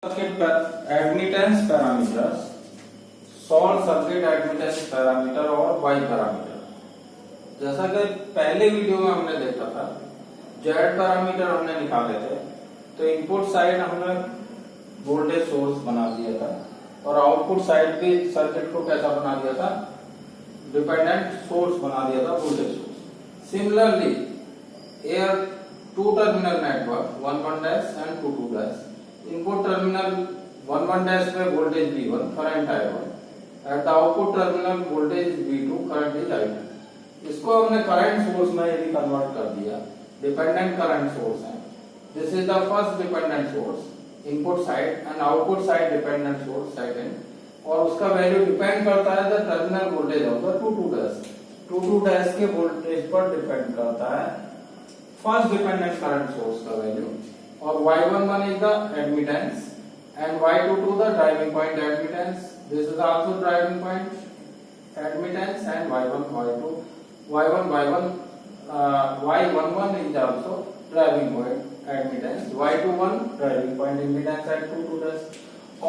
Admittance parameters, short circuit admittance parameter और Y parameter. जैसा कि पहले वीडियो में हमने देखा था, जेड पैरामीटर हमने निकाले थे, तो इनपुट साइड हमने वोल्टेज सोर्स बना दिया था और आउटपुट साइड भी सर्किट को कैसा बना दिया था, डिपेंडेंट सोर्स बना दिया था, voltage source. Similarly air two terminal network 1 dash and 2 dash, input terminal 1 dash पे voltage V1 current I1, at the output terminal voltage V2 current is I2। इसको हमने करंट सोर्स में यदि कन्वर्ट कर दिया, डिपेंडेंट करंट सोर्स है, this is the first dependent source input side and output side dependent source second, और उसका value depend करता है the terminal voltage of the 2 dash, 2 dash के वोल्टेज पर डिपेंड करता है फर्स्ट डिपेंडेंट करंट सोर्स का वैल्यू। और Y11 is the admittance and Y22 the driving point admittance. This is also driving point admittance and Y11 is also driving point admittance. Y21 driving point impedance at 2 dash।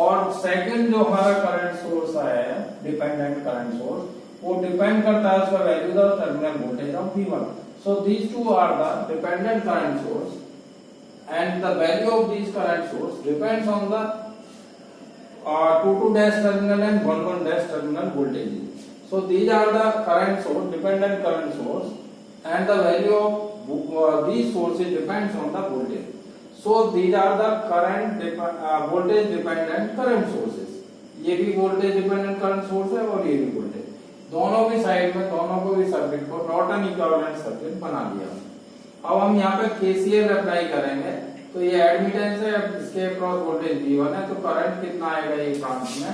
और second जो हमारा current source आया है, dependent current source, वो depend करता है उसका value the terminal voltage of V1। So these two are the dependent current source, and the value of these current source depends on the 2 dash terminal and 1 dash terminal voltages. So these are the current source, dependent current source, and the value of these sources depends on the voltage. So these are the current voltage dependent current sources. ये भी voltage dependent current source है और ये भी voltage, दोनों भी side में दोनों को भी सर्किट को नॉर्टन इक्विवेलेंट सर्किट बना दिया। अब हम यहाँ पे KCL अप्लाई करेंगे, तो ये एडमिटेंस है, अब इसके अक्रॉस वोल्टेज V1 है, तो करंट कितना आएगा ये ब्रांच में,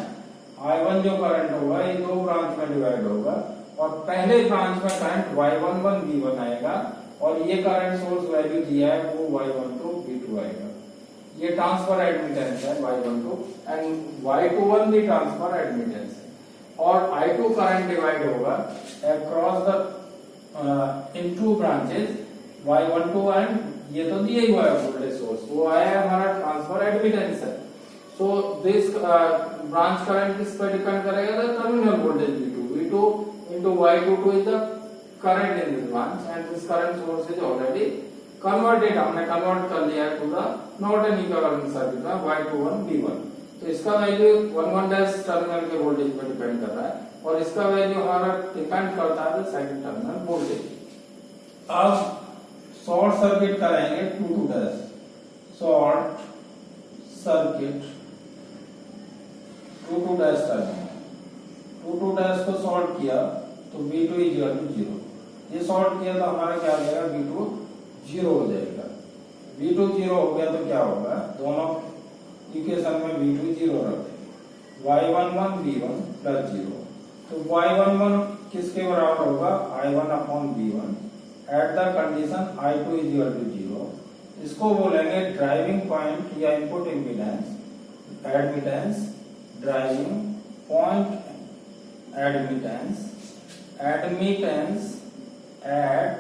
I1 जो करंट होगा ये दो ब्रांच में डिवाइड होगा, और पहले ब्रांच में करंट Y11 V1 आएगा, और ये करंट सोर्स वैल्यू दिया है वो Y12 V2 आएगा। ये ट्रांसफर एडमिटेंस है Y12, एंड Y21 भी ट्रांसफर एडमिटेंस है। और I2 करंट डिवाइड होगा across the in two branches Y12 and ये तो दिया ही हुआ है वोल्टेज सोर्स, वो आया है हमारा ट्रांसफर एडमिटेंस है। सो दिस ब्रांच करंट किस पर डिपेंड करेगा, the terminal voltage V2 into Y22 is the current in this branch, and this current source is already converted, हमने कन्वर्ट कर लिया है to the Norton equivalent circuit में Y21 V1। तो इसका वैल्यू 1 डैश टर्मिनल के voltage पर depend कर रहा है, और इसका वैल्यू हमारा डिपेंड करता है सेकंड टर्मिनल वोल्टेज। अब शॉर्ट सर्किट कराएंगे 2 dash, short circuit 2 dash terminal, 2 dash को शॉर्ट किया तो V2 इक्वल टू 0, ये शॉर्ट किया तो हमारा क्या आ जाएगा, V2 0 हो जाएगा। V2 0 हो गया तो क्या होगा, दोनों इक्वेशन में V2 0 रखें, Y11 V1 प्लस 0, तो Y11 किसके बराबर होगा, I1 upon V1 at the condition I2 is equal to 0। इसको बोलेंगे ड्राइविंग पॉइंट या input impedance admittance, driving point admittance, admittance at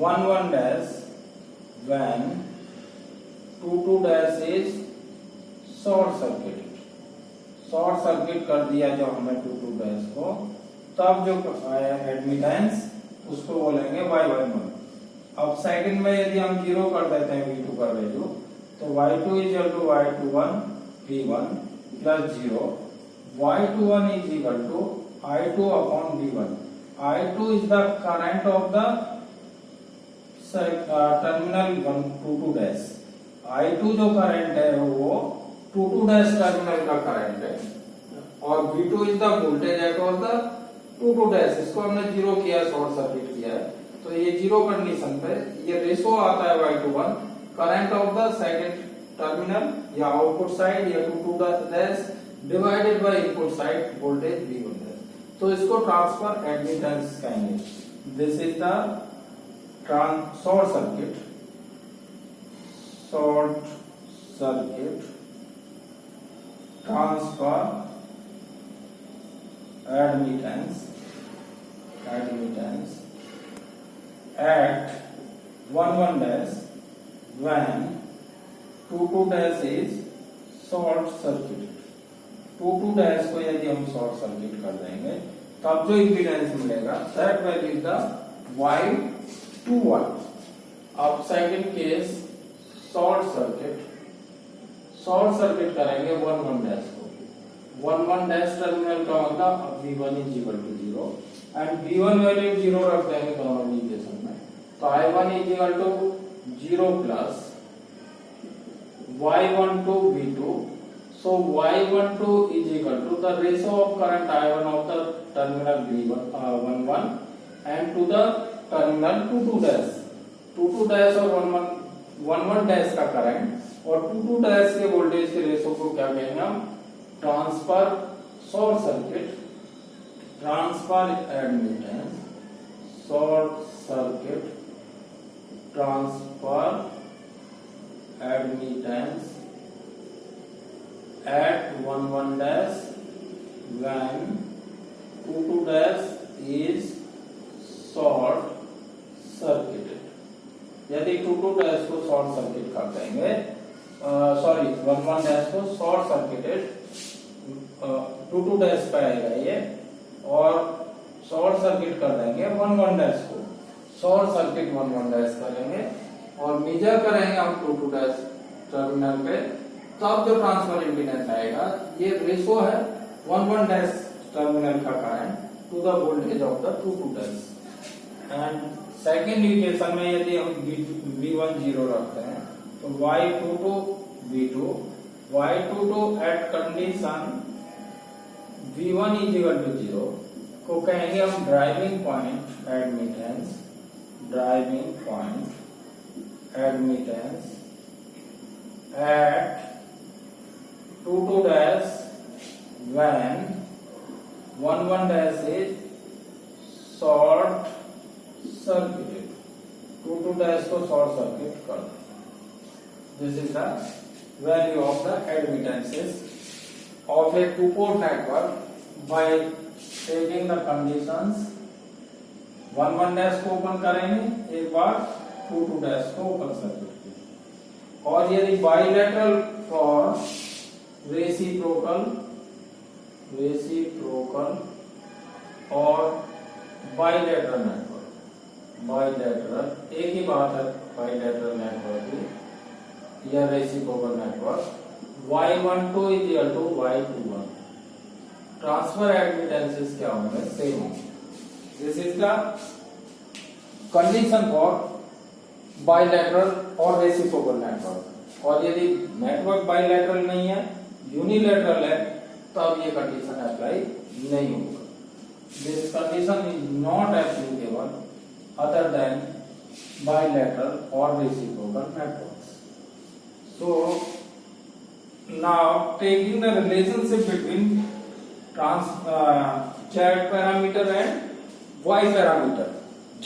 1 dash when 2 dash is short circuit, short circuit कर दिया जब हमने 2 डैश को, तब जो एडमिटेंस उसको बोलेंगे Y11। अब सेकंड में यदि हम 0 कर देते हैं V2 का वैल्यू, तो Y2 is equal to Y21 V1 plus 0, Y21 is equal to I2 upon V1। I2 is the current of the terminal 2 dash, I2 जो करंट है वो 2 डैश टर्मिनल का करंट है, और V2 is the voltage across the 2 dash. इसको हमने 0 किया, short circuit किया है, तो ये 0 कंडीशन पे ये रेशो आता है Y21 current of the second terminal या आउटपुट साइड या 2 dash divided by input side voltage V1 dash. तो इसको ट्रांसफर एडमिटेंस कहेंगे। This is the short circuit transfer admittance at 1 dash when 2 dash is short circuit, 2 dash को यदि हम short circuit कर देंगे तब जो इम्पीडेंस मिलेगा that value is the Y21। अब सेकंड केस शॉर्ट सर्किट करेंगे 1 डैश को। 1 डैश टर्मिनल का मतलब V1 is equal to 0 and V1 value 0 रख देंगे दोनों इक्वेशन में, तो I1 is equal to 0 plus Y12 V2। So Y12 is equal to the ratio of current I1 of the terminal V11 and to the terminal 22 dash। 22 dash और 11 dash का current और 22 dash के voltage के ratio को क्या कहेंगे हम? Transfer short circuit, transfer admittance, short circuit transfer admittance at 11 dash when 22 dash is short circuited। यदि 22 dash को शॉर्ट सर्किट कर देंगे, सॉरी 11 dash को शॉर्ट सर्किटेड 22 dash पे आएगा ये, और शॉर्ट सर्किट कर देंगे 11 dash को, शॉर्ट सर्किट 11 dash करेंगे और मेजर करेंगे हम 22 dash टर्मिनल पे, तब जो ट्रांसफर इम्पीडेंस आएगा ये रेशो है 11 डैश टर्मिनल का current to the voltage of the 22 dash. And second equation में यदि हम V1 0 रखते हैं तो Y22 V2, Y22 at condition V1 is equal to 0 को कहेंगे हम driving point admittance, driving point admittance at 22 dash when 11 dash is short circuited, 22 dash को short circuit कर दो। This is the value of the admittances of a two-port network by taking the conditions 11 dash को open करेंगे एक बार, 22 dash को open circuit, और यदि बाइलेटरल फॉर रेसिप्रोकल और बाइलेटरल नेटवर्क, बाइलेटरल एक ही बात है, बाइलेटरल नेटवर्क की या reciprocal network, Y12 is equal to Y21, transfer admittances क्या होंगे? सेम होंगे। This is the condition for bilateral और रेसिप्रोकल नेटवर्क। और यदि नेटवर्क बाइलेटरल नहीं है, यूनिलेटरल है, तब ये कंडीशन अप्लाई नहीं होगा। This condition is not applicable other than bilateral और reciprocal networks. So now taking the relationship between Z parameter and Y parameter,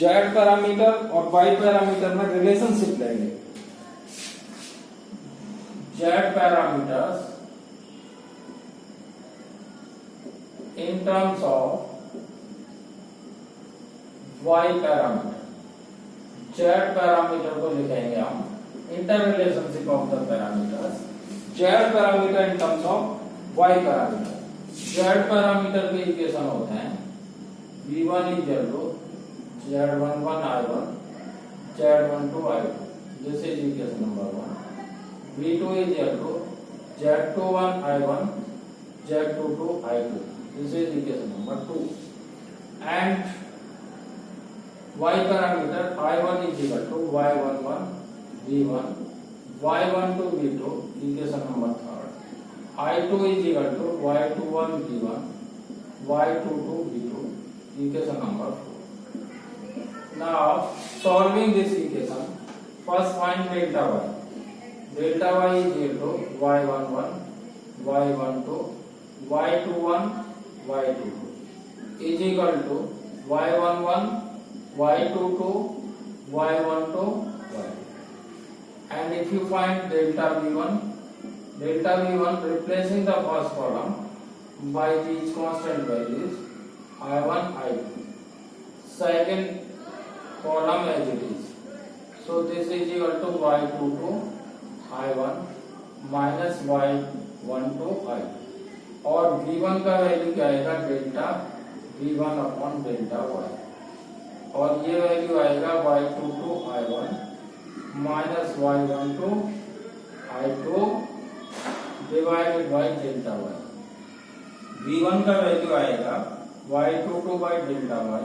Z parameter और Y पैरामीटर में रिलेशनशिप लेंगे। Z parameters in terms of Y parameter, Z parameter को लिखेंगे हम inter relationship of the parameters, Z parameter in terms of Y parameter. Z parameter के equation होते हैं V1 is equal to Z11 I1, Z12 I2, this is equation number 1। V2 is equal to Z21 I1, Z22 I2, this is equation number 2। and Y parameter I1 is equal to Y11 V1, Y12 V2, equation number 3rd। I2 is equal to Y21 V1, Y22 V2, equation number 4। Now solving this equation, first find delta Y। Delta Y is equal to Y11, Y12, Y21, Y22 is equal to Y11, Y22, Y12, Y2। And if you find delta V1 replacing the first column by these constant values I1, I2, second column as it is, so this is equal to Y22 I1, minus y12 i2 और v1 का value क्या आएगा delta v1 upon delta y और ये value आएगा y22 i1 minus y12 i2 divided by delta y। v1 का value आएगा y22 by delta y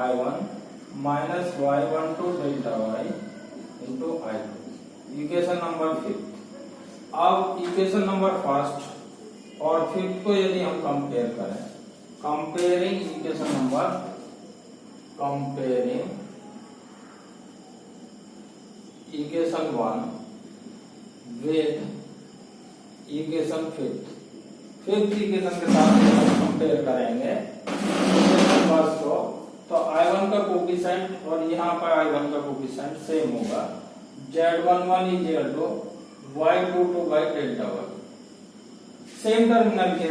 i1 minus y12 delta y into i2। Equation number 5। अब equation number first और 5th को यदि हम कंपेयर करें, comparing equation number comparing equation 1 with equation 5th equation के साथ हम कंपेयर करेंगे इक्वेशन फर्स्ट को, तो I1 का कोफिशिएंट और यहाँ पर I1 का कोफिशिएंट सेम होगा। Z11 is equal to y22 by delta y। Same terminal के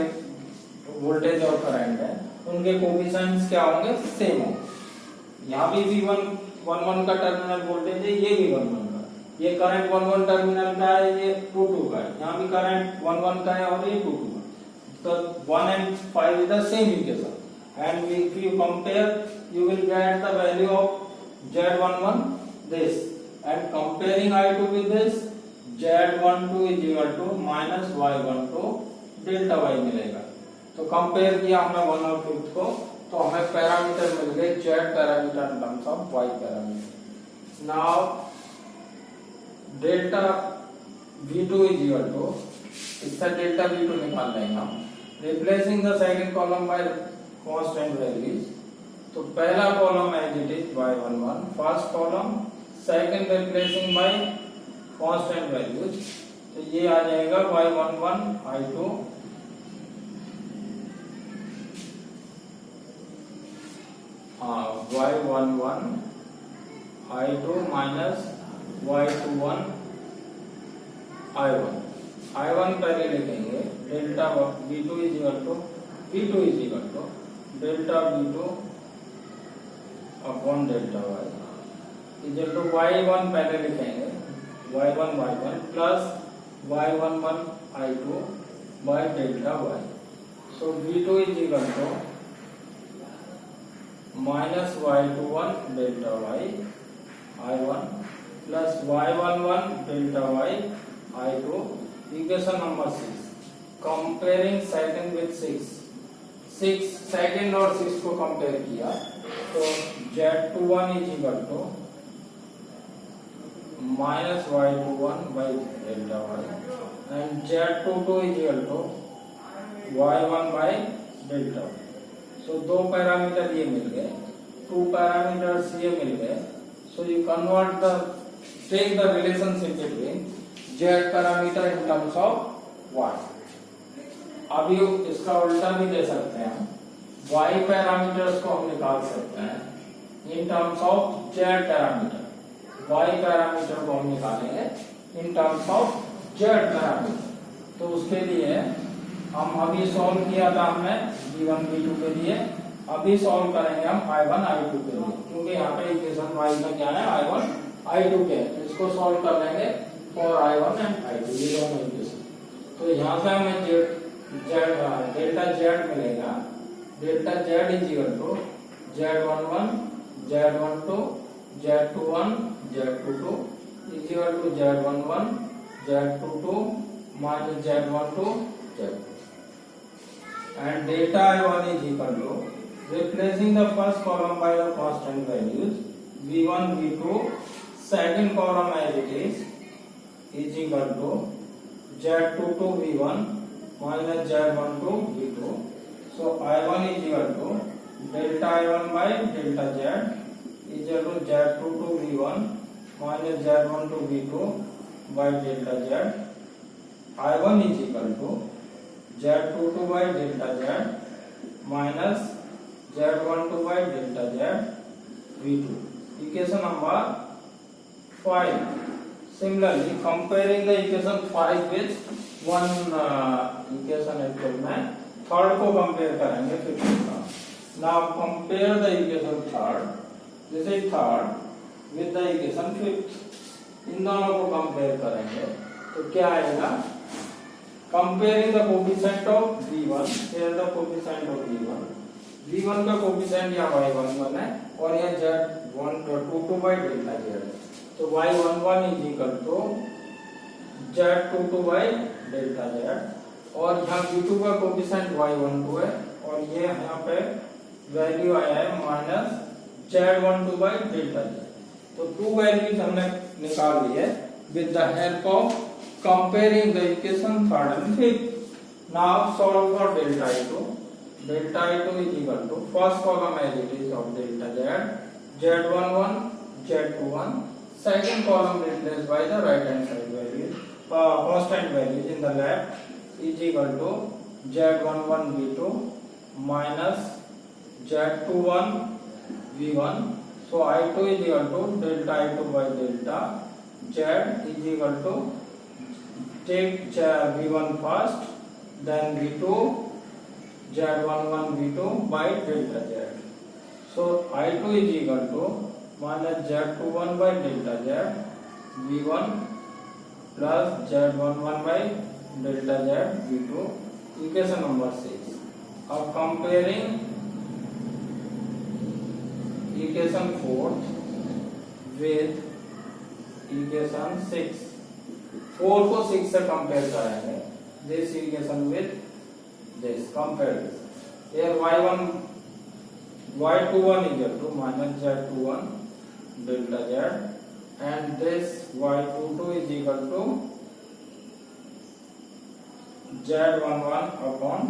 वोल्टेज और करंट है, उनके कोफिशिएंट्स क्या होंगे सेम होंगे। यहाँ भी V11 का टर्मिनल वोल्टेज है, ये भी 11 का, ये करंट 11 टर्मिनल का है, ये 22 का है, यहाँ भी करंट 11 का है और ये 22 का। तो 1 and 5 is the same equation and if you compare you will get the value of Z11 this and comparing I2 with this Z12 is equal to minus Y12 delta y मिलेगा। तो compare किया हमने 1 और 5th को, तो हमें parameter मिल गए Z parameter in terms of Y parameter. Now delta V2 is equal to, इसका डेल्टा V2 निकाल लेंगे हम, replacing the second column by constant values. तो पहला column as it is y11, first column, second replacing by constant values, तो ये आ जाएगा y11 i2 y11 i2 minus y21 i1। i1 पहले लिखेंगे delta v2 is equal to delta v2 upon delta y is equal to y1 पहले लिखेंगे y1 plus y11 i2 by delta y। So v2 is equal to minus y21 delta y i1 plus y11 delta y i2। Equation number 6, comparing second with 6 second और 6 को compare किया, तो Z21 is equal to minus y21 by delta y and Z22 is equal to y1 by delta y। सो दो parameter ये मिल गए, 2 parameters ये मिल गए। So you convert the take the relationship between Z parameter in terms of Y। अभी इसका उल्टा भी दे सकते हैं, Y पैरामीटर्स को हम निकाल सकते हैं इन terms of Z parameter. Y parameter को हम निकालेंगे इन टर्म्स ऑफ Z पैरामीटर। तो उसके लिए हम अभी सॉल्व किया था हमने V1 V2 के लिए, अभी सॉल्व करेंगे हम I1 I2 के लिए, क्योंकि यहाँ पे इक्वेशन Y का क्या है I1 I2 के, इसको सॉल्व कर लेंगे फॉर I1 एंड I2 ये दोनों इक्वेशन। तो यहाँ से हमें डेल्टा Z मिलेगा, delta Z is equal to Z11 Z12 Z21 Z22 is equal to Z11 Z22 minus Z12 Z2 and delta I1 is equal to, replacing the first column by the constant values V1 V2, second column as it is equal to Z22 V1 minus Z12 V2। so I1 is equal to delta I1 by delta Z is equal to Z22 V1 minus Z12 V2 by delta Z। I1 is equal to Z22 by delta Z minus Z12 by delta Z V2। Equation number 5। Similarly, comparing the equation 5 with one equation actual में third को compare करेंगे 15 का। Now compare the equation third, this is third with the equation fifth। इन दोनों को compare करेंगे तो क्या आएगा, comparing the coefficient of v1, here the coefficient of v1 का कोफिशिएंट या y11 है और यह z22 by डेल्टा z, तो y11 is equal to z22 by delta z, और यहाँ v2 का कोफिशिएंट y12 है और ये यहाँ पे वैल्यू आया है minus z12 by delta z। तो टू वैल्यूज हमने निकाल ली है with the help of comparing the equation third and fifth. Now solve for delta I2. Delta I2 is equal to first column as it is of delta z, z11, z21. Second column replaced by the right hand side values, constant values in the left is equal to z11 v2 minus z21 v1. So I2 is equal to delta I2 by delta z is equal to, take v1 first, then v2, z11 v2 by delta z. So I2 is equal to minus z21 by delta z, v1 plus z11 by delta z v2, equation number 6. Of comparing equation 4 with equation 6, 4 को 6 से compare करेंगे, this equation with this, compare this, here y1 y21 is equal to minus z21 delta z and this y22 is equal to z11 upon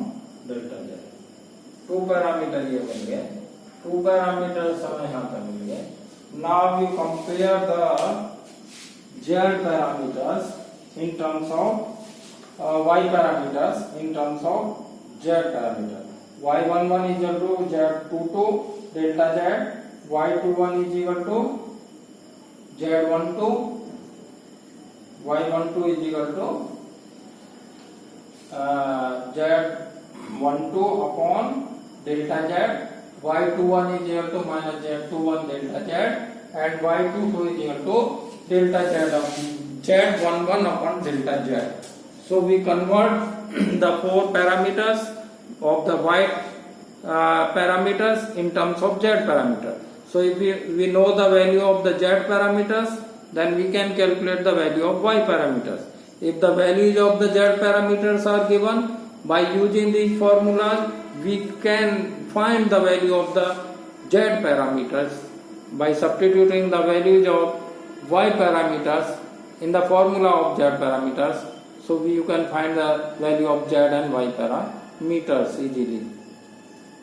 delta z. Two parameter ये बन गए, to parameter हमें यहाँ पर मिल गए. Now you compare the z parameters in terms of y parameters in terms of z parameter. y11 is equal to z22 delta z, y21 is equal to z12, y12 is equal to z12 upon delta z, y21 is equal to minus z21 delta z and y22 is equal to delta z of z11 upon delta z. So we convert the four parameters of the y parameters in terms of z parameter. So if we know the value of the z parameters, then we can calculate the value of y parameters. If the values of the z parameters are given, by using these formulas we can find the value of the z parameters by substituting the values of y parameters in the formula of z parameters. So you can find the value of z and y parameters easily.